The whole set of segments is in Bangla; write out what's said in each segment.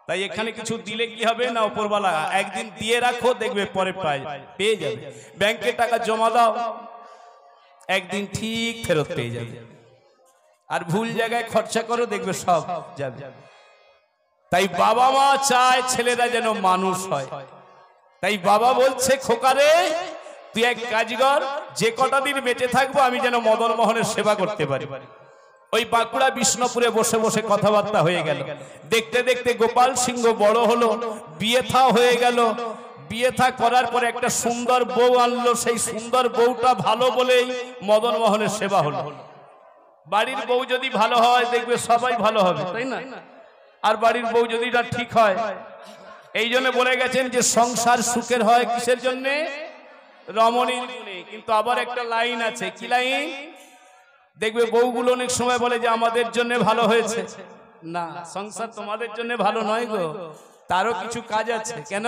তাই এখানে কিছু দিলে কি হবে না, উপরওয়ালা একদিন দিয়ে রাখো, দেখবে পরে পেয়ে যাবে। ব্যাংকে টাকা জমা দাও, একদিন ঠিক ফেরত পেয়ে যাবে। আর ভুল জায়গায় খরচা করো, দেখবে সব যাবে। তাই বাবা মা চায় ছেলেরা যেন মানুষ হয়। তাই বাবা বলছে, খোকারে তুই এক কাজ কর, যে কটা দিন বেঁচে থাকবো আমি যেন মদন মোহনের সেবা করতে পারি। ওই বাঁকুড়া বিষ্ণুপুরে বসে বসে কথাবার্তা হয়ে গেল। দেখতে দেখতে গোপাল সিংহ বড় হলো, বিয়ে থা হয়ে গেল। বিয়ে থা করার পরে একটা সুন্দর বউ আনলো। সেই সুন্দর বউটা ভালো বলেই মদন মোহনের সেবা হলো। বাড়ির বউ যদি ভালো হয়, দেখবে সবাই ভালো হবে, তাই না? আর বাড়ির বউ যদি না ঠিক হয়, এই জন্য বলে গেছেন যে সংসার সুখের হয় কিসের জন্য? রমণীর গুণে। কিন্তু আবার একটা লাইন আছে, কি লাইন? দেখবে বউগুলো অনেক সময় বলে যে আমাদের জন্য ভালো হয়েছে। না, সংসার তোমাদের জন্য ভালো নয় গো, তারও কিছু কাজ আছে। কেন?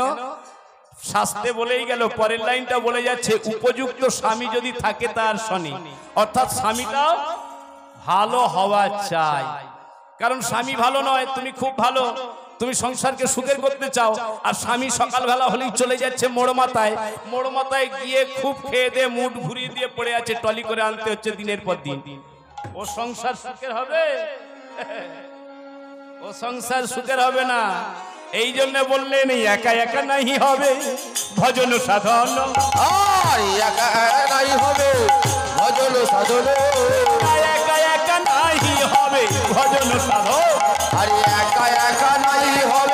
শাস্ত্রে বলেই গেল, পরের লাইনটা বলে যাচ্ছে, উপযুক্ত স্বামী যদি থাকে তার শনি, অর্থাৎ স্বামীটাও ভালো হওয়া চাই। কারণ স্বামী ভালো নয়, তুমি খুব ভালো, তুমি সংসারকে সুখের করতে চাও, আর স্বামী সকালবেলা হলেই চলে যাচ্ছে মোড় মাথায়। মোড় মাথায় গিয়ে খুব খেয়ে দিয়ে মুড ঘুরিয়ে দিয়ে পড়ে আছে, টলি করে আনতে হচ্ছে দিনের পর দিন। ও সংসার সুখের হবে? ও সংসার সুখের হবে না। এই জন্য বললেন একা একা নাই হবে ভজন সাধন, একা নাই হবে ভজন সাধন, একা একা নাই হবে ভজন সাধন, আরে একা একা নাই হবে।